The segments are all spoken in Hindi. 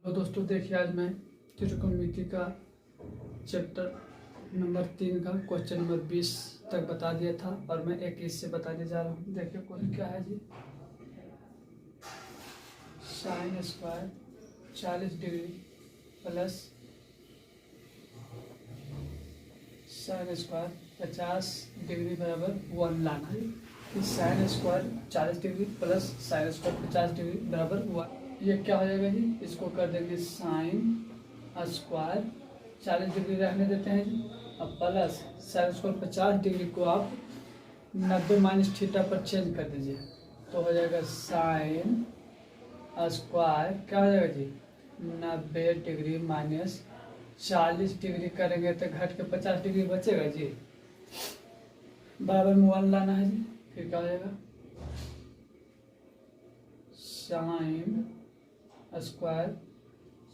तो दोस्तों देखिए, आज मैं त्रिकोणमिति का चैप्टर नंबर 3 का क्वेश्चन नंबर 20 तक बता दिया था और मैं 21 से बताने जा रहा हूँ। देखिए क्वेश्चन क्या है जी। Sine square 40 degree plus sine square 50 degree बराबर 1 लाना है। इस sine square 40 degree plus sine square 50 degree बराबर 1, ये क्या हो जाएगा जी। इसको कर देंगे साइन स्क्वायर 40 डिग्री रहने देते हैं जी, अब प्लस साइन स्क्वायर 50 डिग्री को आप 90 माइनस थीटा पर चेंज कर दीजिए तो हो जाएगा साइन स्क्वायर क्या हो जाएगा जी 90 डिग्री माइनस 40 डिग्री करेंगे तो घट के 50 डिग्री बचेगा जी, बराबर में 1 लाना है जी। फिर क्या हो जाएगा साइन स्क्वायर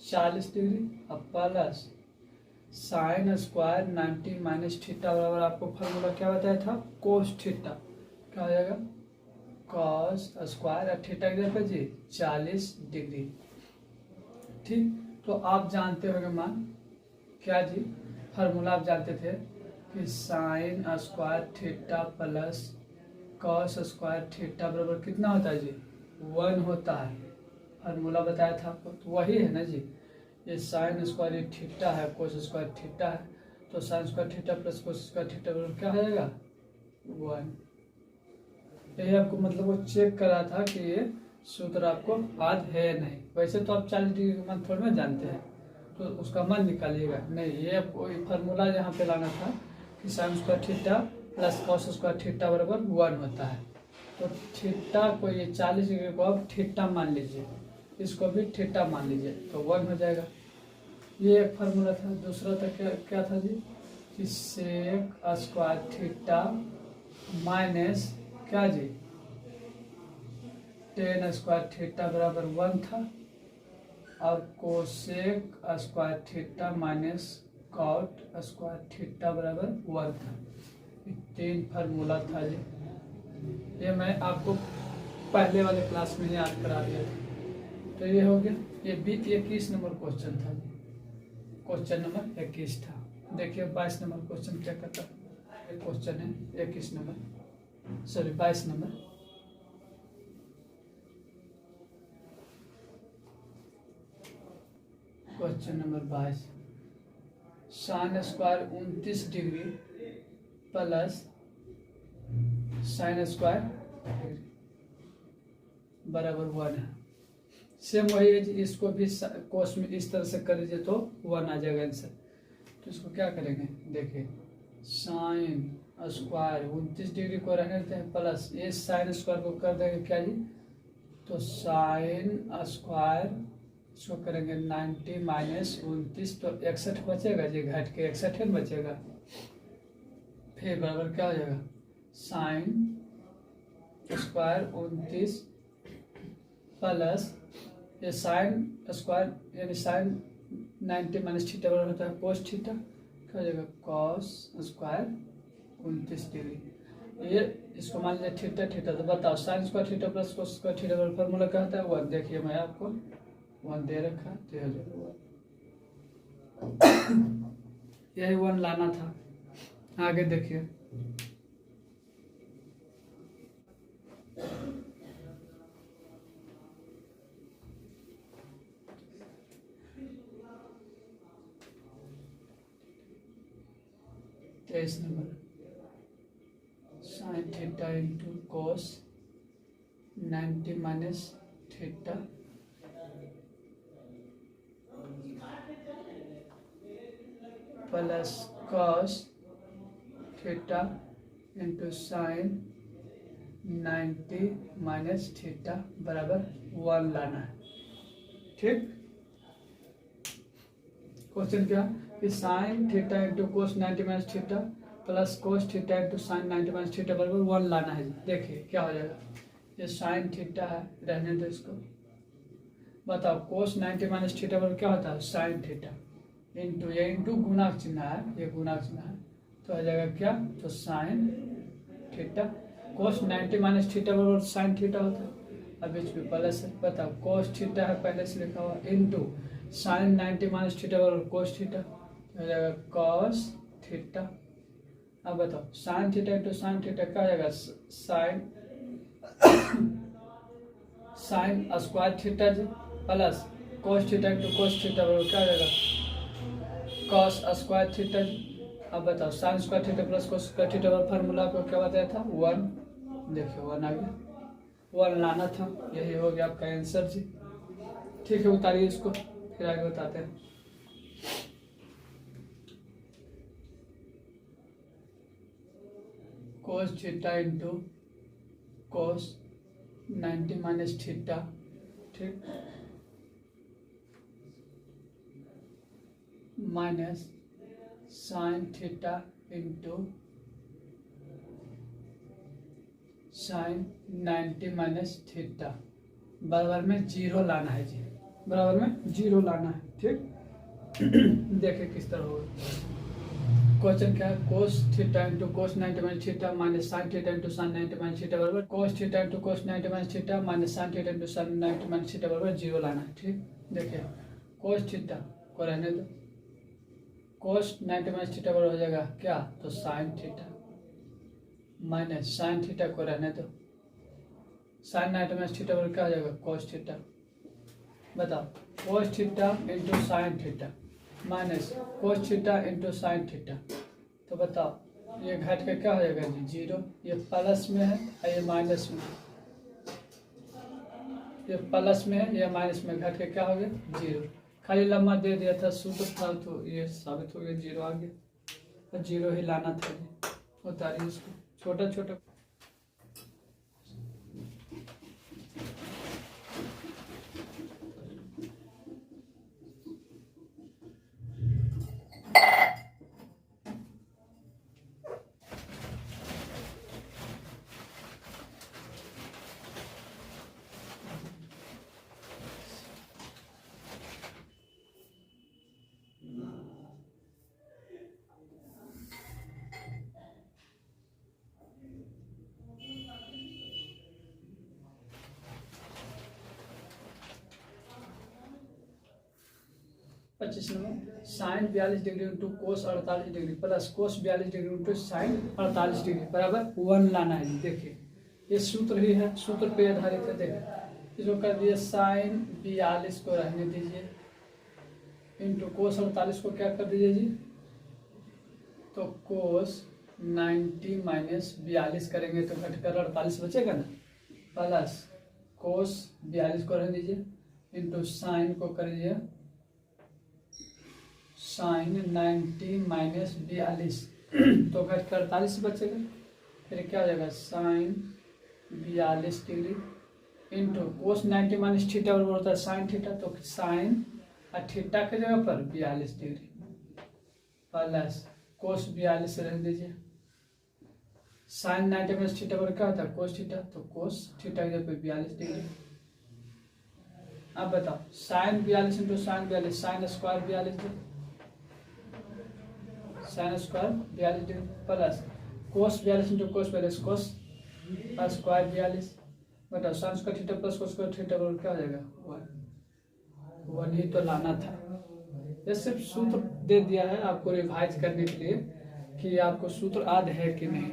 40 डिग्री अब plus sine square 90 minus theta बराबर आपको फार्मूला क्या बताया था, कोस थीटा। क्या हो जाएगा कॉस स्क्वायर और थीटा की जगह जी 40 डिग्री। ठीक, तो आप जानते होंगे मान क्या जी, फार्मूला आप जानते थे कि sign square theta plus cos square theta बराबर कितना होता है जी 1 होता है। फार्मूला बताया था आपको, तो वही है ना जी। ये साइन स्क्वायर ये थीटा है, कोस स्क्वायर थीटा है, तो sign square theta plus cos square theta बराबर क्या हो जाएगा 1। यही आपको मतलब वो चेक करा था कि ये सूत्र आपको याद है नहीं। वैसे तो आप 40 डिग्री का मान थोड़ा में जानते हैं, तो उसका मान निकालिएगा नहीं। ये फार्मूला यहाँ पे लाना था कि sign square theta plus cos square theta बराबर 1 होता है। तो थीटा को ये 40 डिग्री को आप थीटा मान लीजिए, इसको भी थीटा मान लीजिए तो 1 हो जाएगा। ये एक फार्मूला था। दूसरा था क्या था जी कि सेक स्क्वायर थीटा माइनस क्या जी टेन स्क्वायर थीटा बराबर 1 था, और cosec square theta minus cot square theta बराबर 1 था। 3 फार्मूला था जी। ये मैं आपको पहले वाले क्लास में याद करा दिया था। तो ये हो गया, ये 21 नंबर क्वेश्चन था जी, क्वेश्चन नंबर 21 था। देखिए 22 नंबर क्वेश्चन क्या करता है। ये क्वेश्चन है 21 number, sorry 22 number. Question number 22, sine square 29 degree plus sine square बराबर 1 है। सेम वही है जी, इसको भी कोस में इस तरह से कर दीजिए तो 1 आ जाएगा आंसर। तो इसको क्या करेंगे, देखिए साइन स्क्वायर 29 डिग्री को रहने देते हैं प्लस ये साइन स्क्वायर को कर देंगे क्या जी, तो साइन स्क्वायर इसको करेंगे 90 माइनस 29 तो 61 बचेगा जी, घट के 61 बचेगा। फिर बराबर क्या हो जाएगा साइन स्क्वायर 29 प्लस ये साइन स्क्वायर यानी साइन 90 माइनस थीटा बराबर होता है कोस थीटा। क्या हो जाएगा कॉस स्क्वायर 29 डिग्री। ये इसको मान लीजिए थीटा थीटा, तो बताओ sine square theta plus cos square theta बराबर फार्मूला क्या होता है 1। देखिए मैं आपको 1 दे रखा, तो हो जाएगा 1। यही 1 लाना था। आगे देखिए तेईस number, sign theta into cos 90 minus theta plus cos theta into sine 90 minus theta बराबर 1 लाना है। ठीक, क्वेश्चन क्या कि sign theta into cos 90 minus theta plus cos theta into sine 90 minus theta बराबर 1 लाना है। देखिए क्या हो जाएगा, ये साइन थीटा है, रहने दो इसको। बताओ कोस 90 माइनस थीटा बराबर क्या होता है साइन थीटा इंटू, ये इंटू गुणा चिन्ह है, ये गुणा चिन्ह है, तो आ जाएगा क्या, तो sine theta cos 90 minus theta बराबर साइन थीटा होता है। अब बीच में प्लस है, बताओ कोस थीटा है पहले से लिखा हुआ इंटू साइन 90 माइनस थीटा बराबर कोस थीटा, हो जाएगा कॉस थीटा। अब बताओ sine theta into sine theta क्या हो जाएगा, साइन स्क्वायर थीटा जी plus cos theta into cos theta बराबर क्या हो जाएगा, कॉस स्क्वायर थीटा जी। अब बताओ sine square theta plus cos square theta बराबर फार्मूला आपको क्या बताया था, 1। देखिए 1 आ गया, 1 लाना था, यही हो गया आपका आंसर जी। ठीक है, उतारिए इसको, फिर आगे बताते हैं। Cos theta into cos 90 minus theta, ठीक, minus sine theta into sine 90 minus theta, बराबर में 0 लाना है जी, बराबर में 0 लाना है, ठीक। देखिए किस तरह होगा क्वेश्चन क्या है, cos theta into cos 90 minus theta minus sine theta into sine 90 minus theta बराबर cos theta into cos 90 minus theta minus sine theta into sine 90 minus theta बराबर 0 लाना है, ठीक। देखिए कोस थीटा को रहने दो, कोस 90 माइनस थीटा बराबर हो जाएगा क्या, तो sine theta, minus sine theta को रहने दो, साइन 90 माइनस थीटा बराबर क्या हो जाएगा, कोस थीटा। बताओ कोस theta into sine theta minus cos theta into sine theta, तो बताओ ये घट के क्या हो जाएगा जी, 0। ये प्लस में है और ये माइनस में, ये प्लस में है, ये माइनस में, घट के क्या हो गया 0। खाली लम्बा दे दिया था, सूत्र था, तो ये साबित हो गया 0 आ गया, और 0 ही लाना था जी। उतारिए इसको, छोटा छोटा। पच्चीस नंबर, sine 42 degree into cos 48 degree plus cos 42 degree into sine 48 degree बराबर 1 लाना है जी। देखिए ये सूत्र ही है, सूत्र पे आधारित है। देखिए इसको कर दिए साइन 42 को रहने दीजिए इंटू कोस 48 को क्या कर दीजिए जी, तो कोस 90 माइनस 42 करेंगे तो घटकर 48 बचेगा ना, प्लस कोस 42 को रहने दीजिए इंटू साइन को कर दीजिए साइन 90 माइनस 42 तो घट कर 48 बचेगा। फिर क्या हो जाएगा sine 42 degree into cos 90 minus theta बराबर होता है साइन थीटा, तो साइन और थीटा के जगह पर 42 डिग्री प्लस कोस 42 रहने दीजिए, साइन 90 माइनस थीटा बराबर क्या होता है कोस थीटा, तो कोस थीटा के जगह पर 42 डिग्री। अब बताओ sine 42 into sine 42, sine square 42 sine square 42 degree plus cos 42 into cos 42 cos square 42। बताओ sine square theta plus cos square theta बराबर क्या हो जाएगा 1 ही तो लाना था। ये सिर्फ सूत्र दे दिया है आपको रिवाइज करने के लिए कि आपको सूत्र याद है कि नहीं।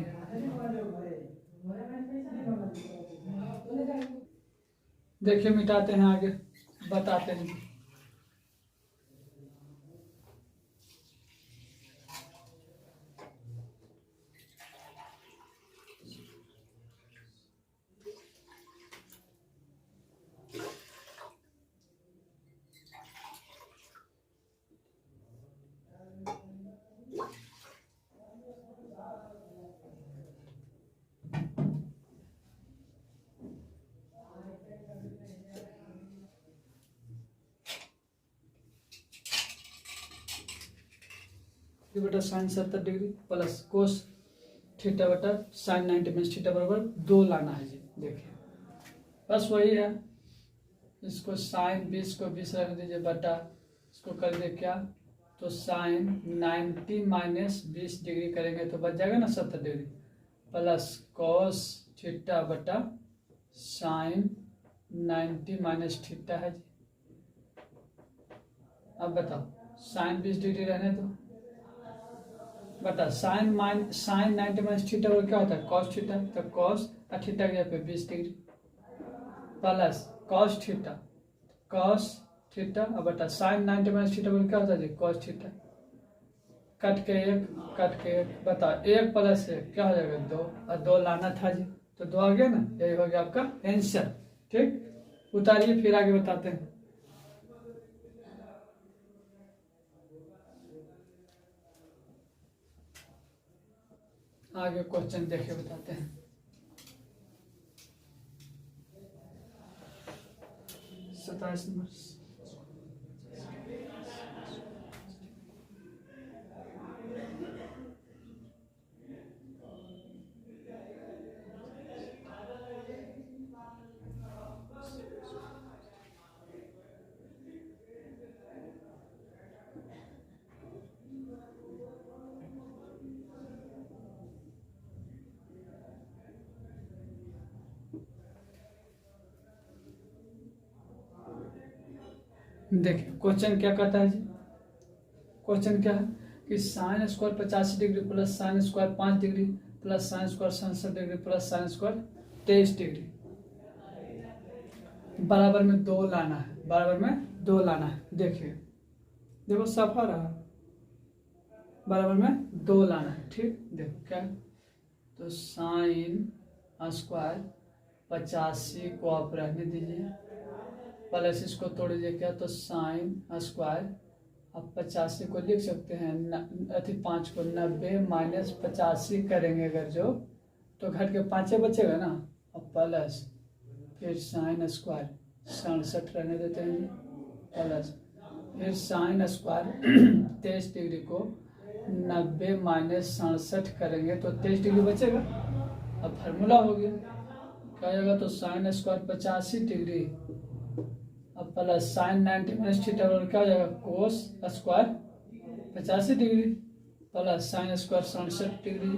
देखिए मिटाते हैं, आगे बताते हैं। बटा sine 70 degree plus cos theta बटा साइन 90 माइनस थीटा बराबर 2 लाना है जी। देखिए बस वही है, इसको साइन 20 को 20 रख दीजिए बटा इसको कर दीजिए क्या, तो साइन 90 माइनस 20 डिग्री करेंगे तो बच जाएगा ना 70 डिग्री प्लस कॉस थीटा बटा साइन 90 माइनस थीटा है जी अब बताओ साइन 20 डिग्री रहने दो, बता साइन 90 माइनस थीटा और क्या होता है कॉस थीटा, तो कॉस थीटा के पे 20 डिग्री प्लस कॉस थीटा अब बता साइन 90 माइनस थीटा और क्या होता है जी कॉस थीटा, कट के एक बता 1 प्लस 1 क्या हो जाएगा 2 और 2 लाना था जी, तो 2 आ गया ना, यही हो गया आपका आंसर। ठीक, उतारिए फिर आगे बताते हैं। आगे क्वेश्चन देखिए बताते हैं। 27 नंबर। देखिए क्वेश्चन क्या कहता है जी, क्वेश्चन क्या है कि sine square 85 degree plus sine square 5 degree plus sine square 67 degree plus sine square 23 degree बराबर में 2 लाना है, बराबर में 2 लाना है। देखिए देखो सफा रहा, बराबर में 2 लाना है। ठीक, देखो क्या, तो साइन स्क्वायर 85 को आप रहने दीजिए प्लस इसको तोड़ दीजिए क्या, तो साइन स्क्वायर आप 85 को लिख सकते हैं अति 5 को 90 माइनस 85 करेंगे अगर जो, तो घट के 5 बचेगा ना, अब प्लस फिर साइन स्क्वायर 67 रहने देते हैं प्लस फिर साइन स्क्वायर 23 डिग्री को 90 माइनस 67 करेंगे तो 23 डिग्री बचेगा। अब फार्मूला हो गया क्या जाएगा, तो साइन स्क्वायर 85 डिग्री अब प्लस साइन 90 माइनस थीटा और क्या हो जाएगा cos square 85 degree plus sine square 67 degree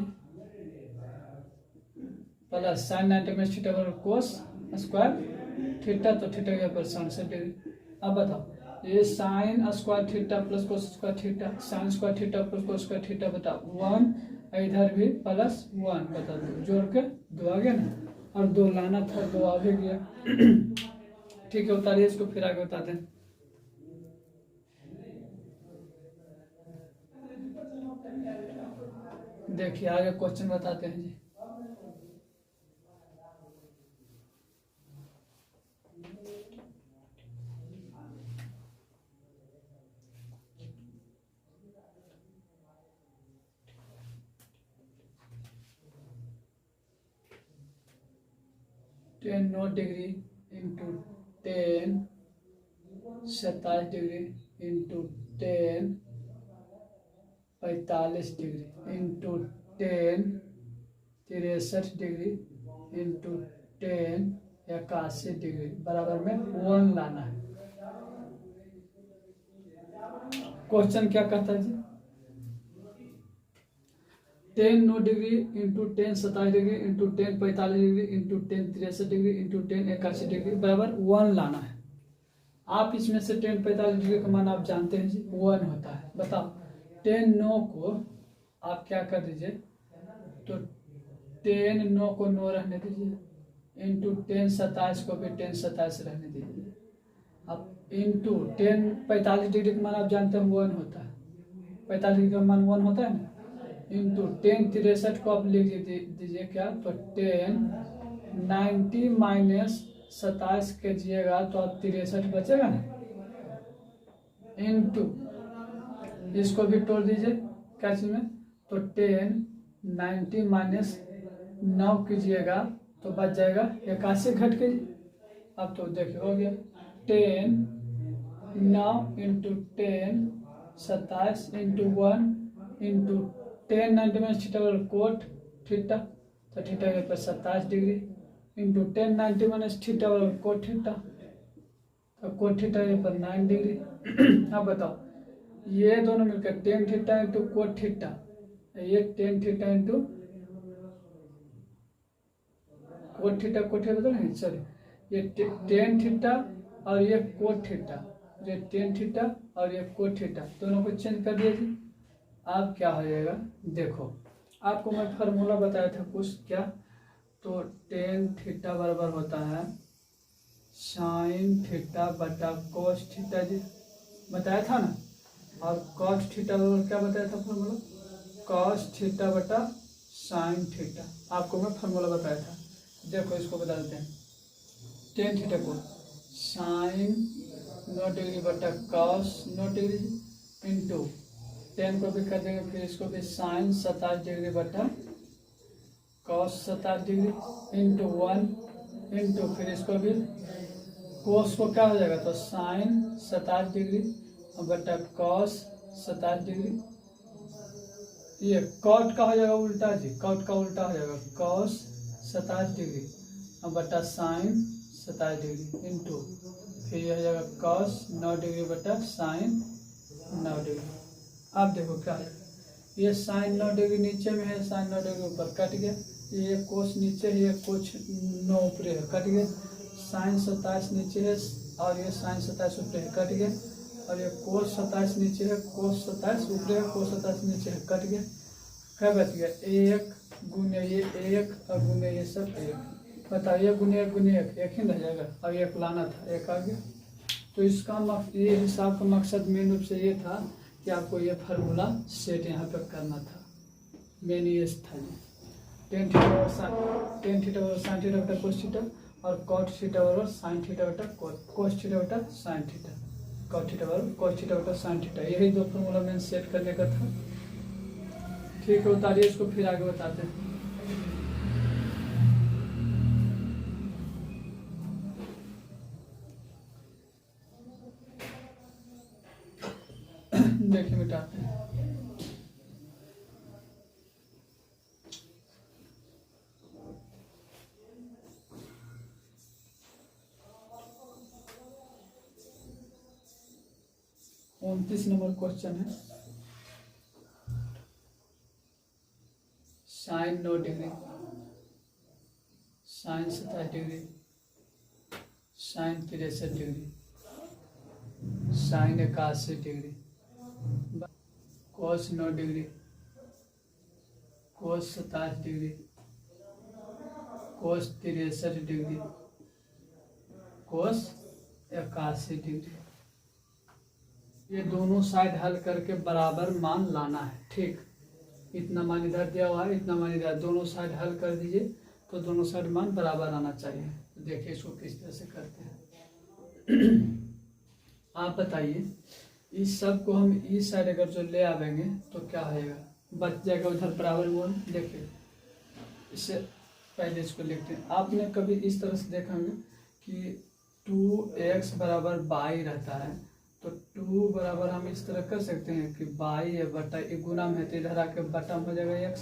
plus sign 90 minus theta और कोस स्क्वायर थीटा, तो थीटा के ऊपर 67 डिग्री। अब बताओ ये sign square theta plus cos square theta, sign square theta plus cos square theta बताओ 1, इधर भी प्लस 1 बता दो, जोड़ के 2 आ गया ना, और 2 लाना था 2 आ भी गया। ठीक है, उतारिए इसको फिर आगे बताते हैं। देखिए आगे क्वेश्चन बताते हैं जी। Tan 9 degree into 10 27 degree into 10 45 degree into 10 63 degree into 10 81 degree बराबर में 1 लाना है। क्वेश्चन क्या कहता है जी, 10 9 degree into 10 27 degree into 10 45 degree into 10 63 degree into 10 81 degree बराबर 1 लाना है। आप इसमें से 10 45 डिग्री का मान आप जानते हैं जी 1 होता है। बताओ 10 9 को आप क्या कर दीजिए, तो 10 9 को 9 रहने दीजिए इंटू 10 27 को भी 10 27 रहने दीजिए। अब इंटू 10 45 डिग्री का मान आप जानते हैं 1 होता है, 45 डिग्री का मान 1 होता है ना, इंटू 10 63 को आप लिख दीजिए क्या, तो 10 90 माइनस 27 कीजिएगा तो आप 63 बचेगा ना, इंटू इसको भी तोड़ दीजिए क्या चीज में, तो 10 90 माइनस 9 कीजिएगा तो बच जाएगा 81 घट के। अब तो देखिए हो गया 10 9 into 10 27 into 1 into 10 90 minus theta cot theta, तो थीटा के ऊपर 27 degree into 10 90 minus theta cot theta, तो कोट थीटा के ऊपर 9 डिग्री। अब बताओ ये दोनों मिलकर 10 थीटा इंटू कोट थीटा, ये 10 थीटा इंटू कोट थीटा बता नहीं सॉरी, ये 10 थीटा और ये कोट थीटा, ये 10 थीटा और ये कोट थीटा, दोनों को चेंज कर दिया जी। अब क्या हो जाएगा, देखो आपको मैं फार्मूला बताया था कुछ, क्या तो टेन थीटा बराबर होता है साइन थीटा बटा कोस थीटा जी, बताया था ना। और कॉस थीटा बराबर क्या बताया था फार्मूला, कॉस थीटा बटा साइन थीटा, आपको मैं फार्मूला बताया था। देखो इसको बता देते हैं, टेन थीटा को साइन 9 डिग्री बटा कॉस 9 डिग्री इंटू टेन को भी कर देंगे, फिर इसको भी साइन 27 डिग्री बटा कॉस 27 डिग्री इंटू 1 इंटू फिर इसको भी कोस को क्या हो जाएगा, तो साइन 27 डिग्री बटा कॉस 27 डिग्री, ये कॉट का हो जाएगा उल्टा जी, कॉट का उल्टा हो जाएगा कॉस 27 डिग्री बटा साइन 27 डिग्री इंटू फिर ये हो जाएगा कॉस 9 डिग्री बटा साइन 9 डिग्री। अब देखो क्या है, ये साइन 9 डिग्री नीचे में है, साइन 9 डिग्री ऊपर कट गया, ये कोस नीचे है, ये कुछ 9 ऊपर है कट गया, साइन 27 नीचे है और ये साइन 27 ऊपर है कट गया, और ये कोस 27 नीचे है, कोस 27 ऊपर है, कोस 27 नीचे है कट गया, क्या बच गया, एक गुने ये एक और गुने ये सब एक, बताइए गुने एक ही रह जाएगा, और एक लाना था, एक आ गया। तो इसका ये हिसाब का मकसद मेन रूप से ये था कि आपको ये फार्मूला सेट यहाँ पे करना था, मेन ये था जी। टेन थीटा बराबर साइन थीटा बटा कोस थीटा और कॉट थीटा बराबर साइन थीटा बटा कोस थीटा बटा साइन थीटा, कॉट थीटा बराबर कोस थीटा बटा साइन थीटा, यही दो फार्मूला मेन सेट करने का था। ठीक है, उतारिए इसको फिर आगे बताते हैं। देखिए मिटाते हैं। उनतीस नंबर क्वेश्चन है, sine 9 degree, sine 27 degree, sine 63 degree, sine 81 degree, cos 9 degree, cos 27 degree, cos 63 degree, cos 81 degree. ये दोनों साइड हल करके बराबर मान लाना है। ठीक, इतना मान इधर दिया हुआ है, इतना मान इधर, दोनों साइड हल कर दीजिए तो दोनों साइड मान बराबर आना चाहिए। तो देखिए इसको किस तरह से करते हैं। आप बताइए, इस सब को हम इस साइड अगर जो ले आवेंगे तो क्या होएगा, बच जाएगा उधर बराबर मोल। देखिए इससे पहले इसको लिखते हैं, आपने कभी इस तरह से देखा होंगे कि 2x बराबर बाई रहता है, तो 2 बराबर हम इस तरह कर सकते हैं कि बाई है बटा एक गुना में, तो इधर आके बटा हो जाएगा x,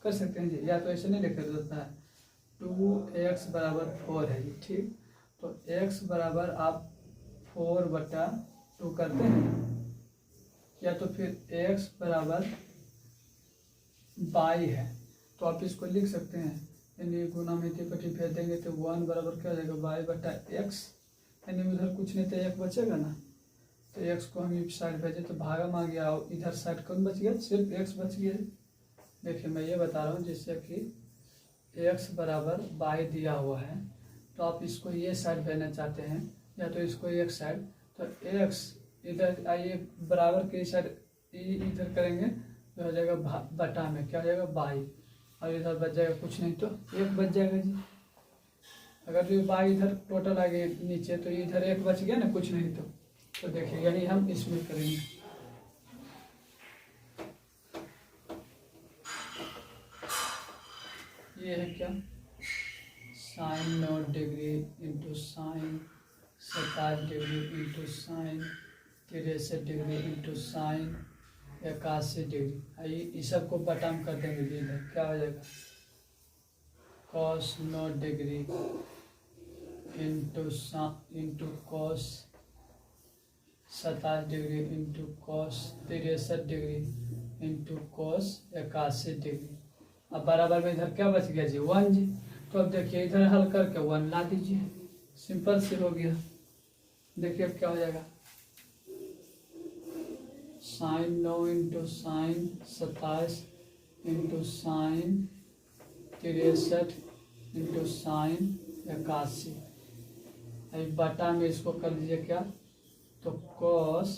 कर सकते हैं जी, या तो ऐसे नहीं लिखा जाता है। 2x बराबर 4 है जी। ठीक, तो x बराबर आप 4 बटा 2 करते हैं, या तो फिर x बराबर बाई है तो आप इसको लिख सकते हैं, यानी गुना में पट्टी फेर देंगे तो 1 बराबर क्या हो जाएगा बाई बटा x, यानी उधर कुछ नहीं तो 1 बचेगा ना, तो x को हम इस साइड भेजे तो भागम आ गया, और इधर साइड कौन बच गया, सिर्फ x बच गया। देखिए मैं ये बता रहा हूँ, जिससे कि x बराबर बाई दिया हुआ है, तो आप इसको ये साइड भेजना चाहते हैं या तो इसको एक साइड, तो x इधर आइए बराबर के साइड इधर करेंगे तो हो जाएगा बटा में क्या हो जाएगा बाई, और इधर बच जाएगा कुछ नहीं तो 1 बच जाएगा जी। अगर जो बाई इधर टोटल आ गए नीचे तो इधर 1 बच गया ना, कुछ नहीं तो देखिए यही हम इसमें करेंगे। ये है क्या, sine 9 degree into sine 27 degree into sine 63 degree into sine 81 degree. आइए इस सब को बटा में कर देंगे, इधर क्या हो जाएगा, cos 9 degree into cos 27 degree into cos 63 degree into cos 81 degree. अब बराबर में इधर क्या बच गया जी 1 जी, तो अब देखिए इधर हल करके 1 ला दीजिए, सिंपल से हो गया। देखिए अब क्या हो जाएगा, sine 9 into sine 27 into sine 63 into sine 81। अभी बटा में इसको कर दीजिए क्या, तो cos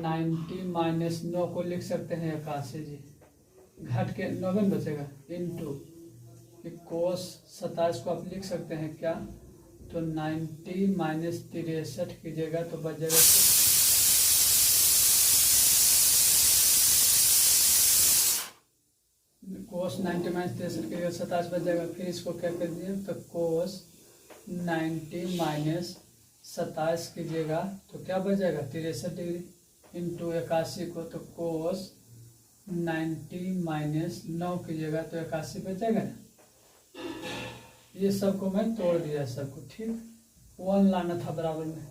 90 माइनस 9 को लिख सकते हैं 81 जी, घट के 9 में बचेगा, इंटू cos 27 को आप लिख सकते हैं क्या, तो 90 माइनस 63 कीजिएगा तो बच जाएगा cos 90 माइनस 63 कीजिएगा 27 बच जाएगा। फिर इसको क्या कर दिए, तो cos 90 माइनस 27 कीजिएगा तो क्या बच जाएगा 63 डिग्री, इंटू 81 को, तो cos 90 माइनस 9 कीजिएगा तो 81 बच जाएगा ना। ये सबको मैं तोड़ दिया सबको, ठीक, 1 लाना था बराबर में।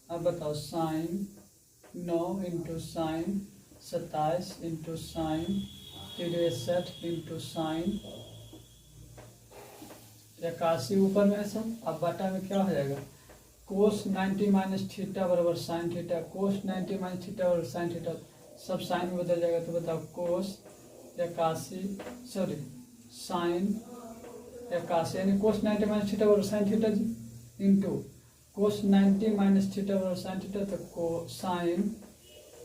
अब बताओ sine 9 into sine 27 into sine 63 into sine 81 ऊपर में है सब। अब बटा में क्या हो जाएगा, कोस 90 माइनस थीटा बराबर साइन थीटा, कोस 90 माइनस थीटा बराबर साइन थीटा, सब साइन में बदल जाएगा। तो बताओ कोस 81 सॉरी साइन 81 यानी कोस 90 माइनस थीटा बराबर साइन थीटा जी, इंटू कोस 90 माइनस थीटा बराबर साइन थीटा, तो को sine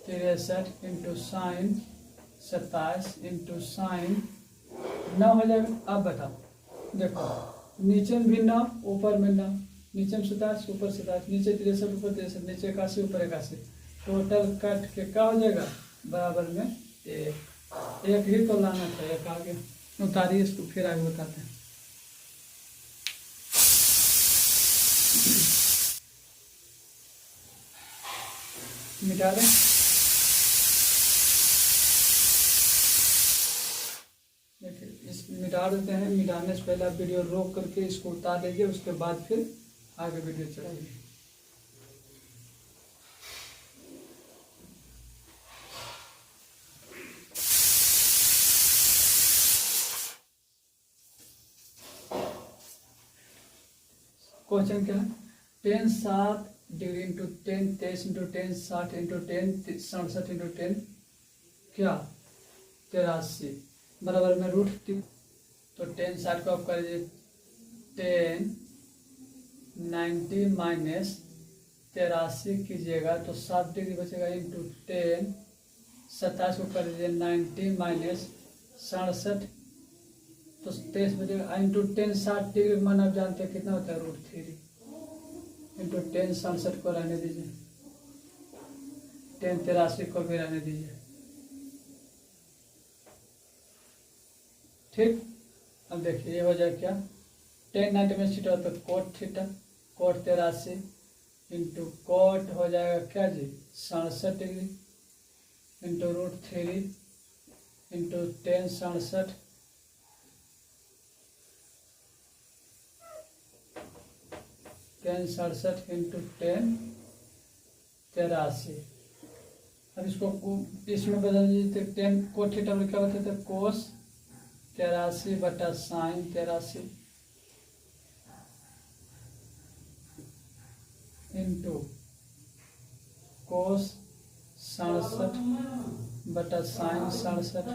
63 into sine 27 into sine 9 हो जाएगा। अब बताओ देखो, नीचे में भी 9 ऊपर में 9, नीचे में 27 ऊपर 27, नीचे 63 ऊपर 63, नीचे 81 ऊपर 81, टोटल कट के क्या हो जाएगा बराबर में एक ही तो लाना था, एक आगे उतारिए इसको फिर आगे बताते हैं। मिटा दें, देखिए इस मिटा देते हैं। मिटाने से पहले आप वीडियो रोक करके इसको उतार लीजिए, उसके बाद फिर आगे वीडियो चलाइए। क्वेश्चन क्या है, 10 7 degree into 10 23 into 10 60 into 10 67 into 10 क्या 83 बराबर में रूट 3। तो 10 60 को आप करिए 10 90 माइनस 83 कीजिएगा तो 7 डिग्री बचेगा, इंटू 10 27 को कर दीजिए 90 माइनस 67 तो 23 बचेगा, इंटू 10 60 डिग्री मान आप जानते हैं कितना होता है रूट 3, इंटू 10 67 को रहने दीजिए, 10 83 को भी रहने दीजिए, ठीक। अब देखिए ये हो जाए क्या, 10 90 में थीटा तो cot theta, cot 83 into cot हो जाएगा क्या जी 67 degree, into root 3 into 10 67 10 67 into 10 83। अब इसको इसमें बदल दीजिए, 10 कोट थीटा में क्या होता है कोस 83 बटा साइन 83 इंटू कोस 67 बटा साइन 67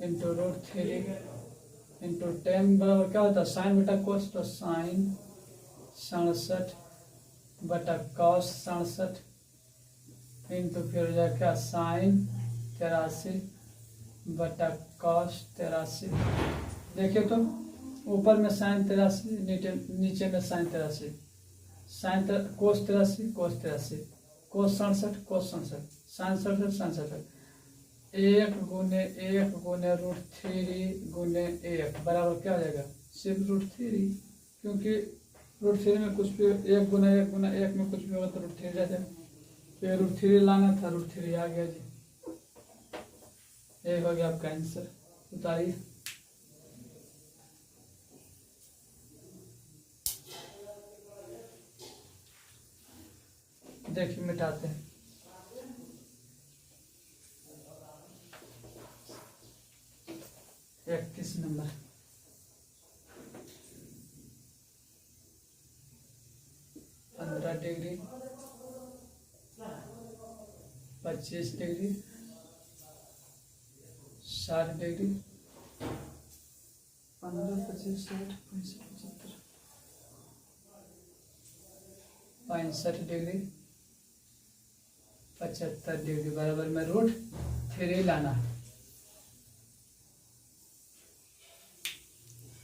इंटू रूट 3 इंटू 10 बराबर क्या होता है साइन बटा कोस, तो साइन 67 बटा कॉस 67 इंटू फिर हो जाए क्या साइन 83 बटा कॉस 83। देखिए तो ऊपर में साइन 83 नीचे में साइन 83, साइन कोस 83 कोस 83 कोस 67 कोस 67 साइन 67 साइन 67, 1 गुने रूट 3 गुने 1 बराबर क्या हो जाएगा सिर्फ रूट 3, क्योंकि रूट 3 में कुछ भी 1 गुना 1 में कुछ भी होगा तो रूट 3 रह जाएगा, तो रूट 3 लाना था, रूट 3 आ गया जी, ये हो गया आपका आंसर। उतारिए, देखिए मिटाते हैं। इकतीस number, degree 25 degree, 60 degree, 15, 25, 60, 65, 65 degree, 75 degree बराबर में √3 लाना है।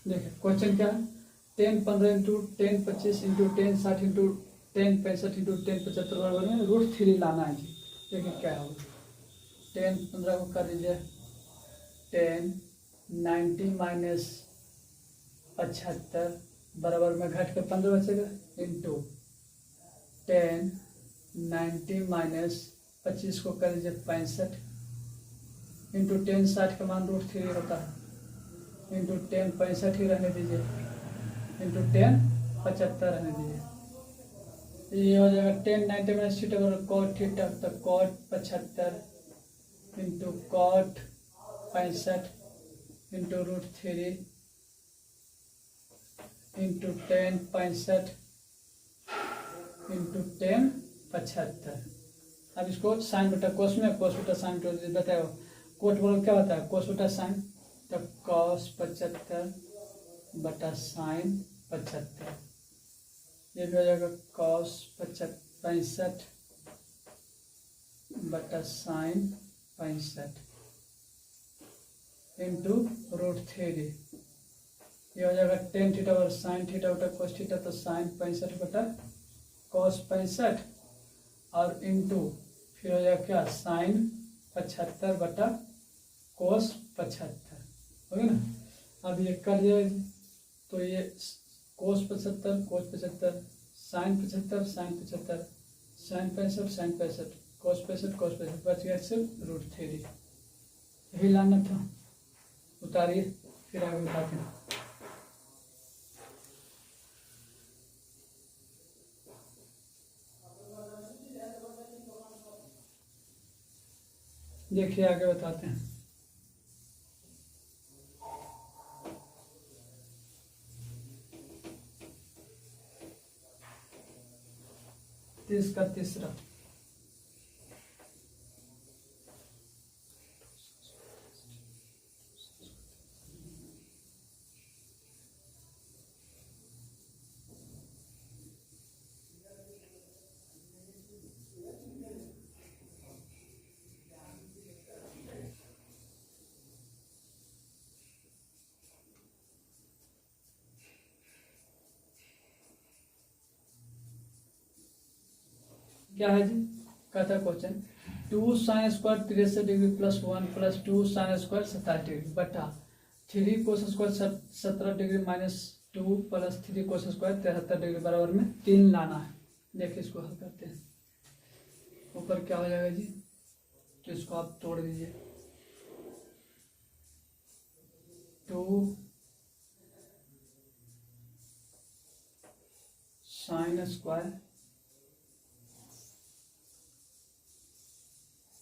देखिए क्वेश्चन क्या है, 10 15 इंटू 10 25 इंटू 10 60 इंटू 10 65 इंटू 10 75 बराबर में √3 लाना है जी। देखिए क्या होगा, 10 15 को कर दीजिए 10 90 माइनस 75 बराबर में घट के 15 बचेगा, इंटू 10 90 माइनस 25 को कर दीजिए 65 इंटू 10 60 का मान √3 होता है, इंटू 10 65 ही रहने दीजिए, इंटू 10 75 रहने दीजिए। ये हो जाएगा 10 90 माइनस थीटा बराबर कॉट थीटा, तो cot 75 into cot 65 into √3 into 10 65 into 10 75। अब इसको साइन बटा कोस में, कोस बटा साइन बताओ, कोट बोलो क्या होता है, कोस बटा साइन, तो कॉस 75 बटा साइन 75, ये भी हो जाएगा कॉस 65 बटा साइन 65 इंटू √3, ये हो जाएगा 10 थीटा और साइन थीटा बटा कोस थीटा, तो साइन 65 बटा कॉस 65 और इंटू फिर हो जाएगा क्या, साइन 75 बटा कोस 75, हो गया ना। अब ये कर दिया तो ये कोस 75 कोस 75 साइन 75 साइन 75 साइन 65 साइन 65 कोस 65 कोस 65 बच गया सिर्फ √3, यही लाना था। उतारिए फिर आगे उठाते हैं। देखिए आगे बताते हैं। इसका तीसरा, क्या है जी, कहता है question 2 sine square 63 degree plus 1 plus 2 sine square 27 degree बटा 3 cos square 17 degree minus 2 plus 3 cos square 73 degree बराबर में 3 लाना है। देखिए इसको हल करते हैं। ऊपर क्या हो जाएगा जी, तो इसको आप तोड़ दीजिए, 2 साइन स्क्वायर,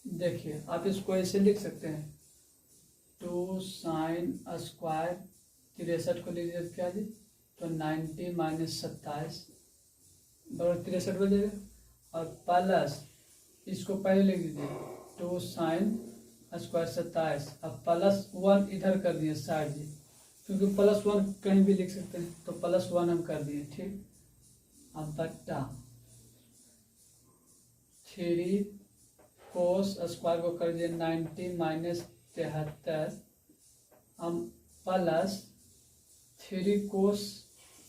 देखिए आप इसको ऐसे लिख सकते हैं, 2 साइन स्क्वायर 63 को लीजिए क्या जी, तो 90 माइनस 27 बराबर 63 बजेगा, और प्लस इसको पहले लिख दीजिए 2 साइन स्क्वायर 27, अब +1 इधर कर दिए साइड जी, क्योंकि +1 कहीं भी लिख सकते हैं, तो +1 हम कर दिए, ठीक। अब बट्टा 3 कोस स्क्वायर को कर दिए 90 माइनस 73, हम प्लस 3 कोस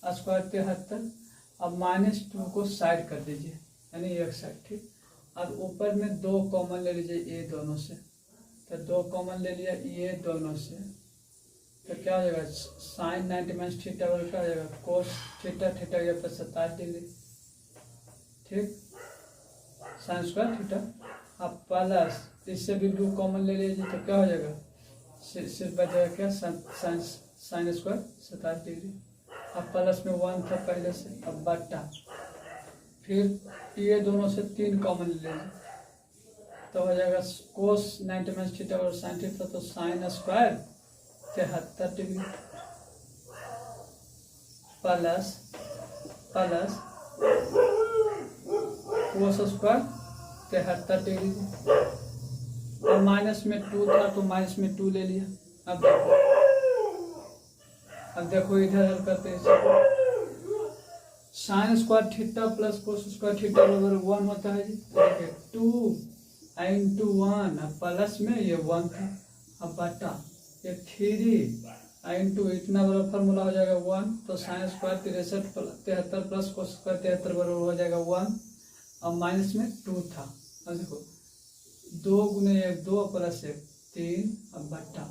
स्क्वायर 73, अब -2 को साइड कर दीजिए, यानी एक साइड, ठीक। अब ऊपर में 2 कॉमन ले लीजिए ये दोनों से, तो 2 कॉमन ले लिया ये दोनों से, तो क्या हो जाएगा, साइन 90 माइनस थीटा बराबर क्या हो जाएगा, कोस थीटा, थीटा या 27 डिग्री, ठीक, साइन स्क्वायर थीटा। अब प्लस इससे भी 2 कॉमन ले लीजिए, तो क्या हो जाएगा, सिर्फ बच जाएगा क्या, साइन स्क्वायर 27 डिग्री। अब प्लस में 1 था पहले से, अब बट्टा फिर ये दोनों से 3 कॉमन ले लीजिए, तो हो जाएगा कोस 90 माइनस थीटा और साइन थीटा, तो sine square 73 degree plus cos square 73 degree. और माइनस में 2 था तो माइनस में 2 ले लिया। अब देखो इधर हल करते हैं। Sign square theta plus cos square theta बराबर 1 होता है जी। देखिए 2 इंटू 1 प्लस में ये 1 था, अब बटा ये 3 इंटू इतना बड़ा फॉर्मूला हो जाएगा 1, तो sine square 73 plus cos square 73 बराबर हो जाएगा 1। अब माइनस में 2 था, अब देखो 2 गुने 1 2 प्लस 1 3, अब बटा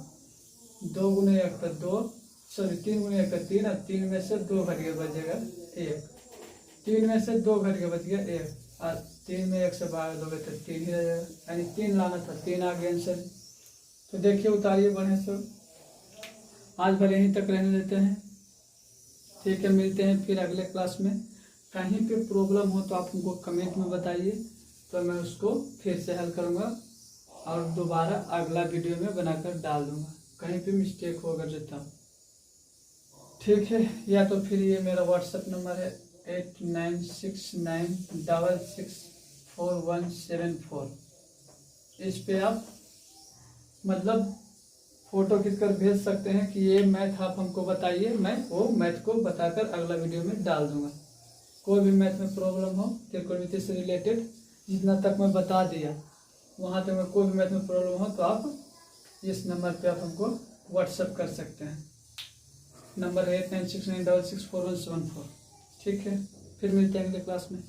2 गुने 1 तो 2, सॉरी 3 गुने 1 3, और 3 में से 2 घट के बचेगा 1, 3 में से 2 घट के बच गया 1, और 3 में 1 से भाग दोगे तो 3 ही रह जाएगा, यानी 3 लाना था, 3 आ गया आंसर। तो देखिए उतारिए बढ़िया से। आज भर यहीं तक रहने देते हैं, ठीक है। मिलते हैं फिर अगले क्लास में। कहीं पे प्रॉब्लम हो तो आप हमको कमेंट में बताइए, तो मैं उसको फिर से हल करूँगा और दोबारा अगला वीडियो में बनाकर डाल दूँगा, कहीं पे मिस्टेक हो अगर देता हूँ, ठीक है। या तो फिर ये मेरा व्हाट्सएप नंबर है 8969664174, इस पे आप मतलब फ़ोटो खींचकर भेज सकते हैं कि ये मैथ आप हमको बताइए, मैं वो मैथ को बताकर अगला वीडियो में डाल दूंगा। कोई भी मैथ में प्रॉब्लम हो, त्रिकोणमिति से रिलेटेड जितना तक मैं बता दिया, वहाँ तक में कोई भी मैथ में प्रॉब्लम हो तो आप इस नंबर पे आप हमको व्हाट्सएप कर सकते हैं। नंबर है 8969664174, ठीक है। फिर मिलते हैं अगले क्लास में।